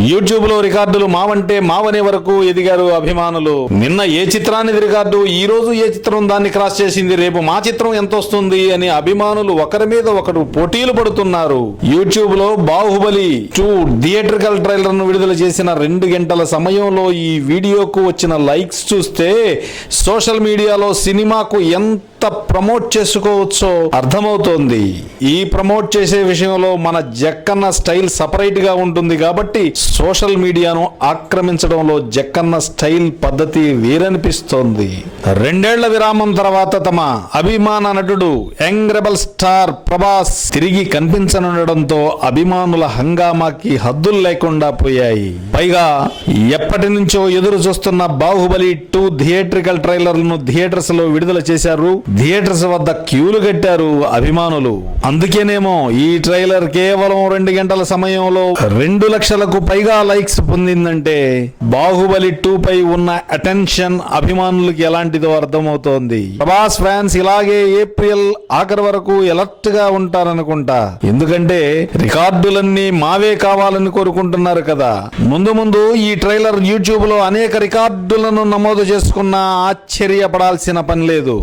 YouTube లో రికార్డులు మావంటే మావనే వరకు ఎదిగారు అభిమానులు. నిన్న ఏ చిత్రానికి రికార్డు, ఈ రోజు ఏ చిత్రం దాన్ని క్రాస్ చేసింది, రేపు మా చిత్రం ఎంత వస్తుంది అని అభిమానులు ఒకరి మీద ఒకరు పోటీలు పడుతున్నారు. యూట్యూబ్ లో బాహుబలి 2 థియేట్రికల్ ట్రైలర్ ను విడుదల చేసిన 2 గంటల సమయంలో ఈ వీడియోకు వచ్చిన లైక్స్ చూస్తే సోషల్ మీడియాలో సినిమాకు ఎంత ప్రమోట్ చేసుకోవచ్చో అర్థమవుతోంది. ఈ ప్రమోట్ చేసే విషయంలో మన జక్కన్న స్టైల్ సపరేట్ గా ఉంటుంది కాబట్టి సోషల్ మీడియాను ఆక్రమించడంలో జక్కన్న స్టైల్ పద్ధతి వేరనిపిస్తోంది. 2 ఏళ్ల విరామం తర్వాత తమ అభిమాన నటుడు యంగ్ రెబల్ స్టార్ ప్రభాస్ తిరిగి కనిపించనుండడంతో అభిమానుల హంగామాకి హద్దులు లేకుండా పోయాయి. పైగా ఎప్పటి నుంచో ఎదురు చూస్తున్న బాహుబలి 2 థియేట్రికల్ ట్రైలర్లను థియేటర్స్ లో విడుదల చేశారు. థియేటర్స్ వద్ద క్యూలు కట్టారు అభిమానులు. అందుకేనేమో ఈ ట్రైలర్ కేవలం 2 గంటల సమయంలో 2 లక్షలకు పైగా లైక్స్ పొందిందంటే బాహుబలి 2 పై ఉన్న అటెన్షన్ అభిమానులకి ఎలాంటిదో అర్థమవుతోంది. ప్రభాస్ ఫ్యాన్స్ ఇలాగే ఏప్రిల్ ఆఖరి వరకు ఎలర్ట్ గా ఉంటారనుకుంటా. ఎందుకంటే రికార్డులన్నీ మావే కావాలని కోరుకుంటున్నారు కదా. ముందు ఈ ట్రైలర్ యూట్యూబ్ లో అనేక రికార్డులను నమోదు చేసుకున్నా ఆశ్చర్యపడాల్సిన పని లేదు.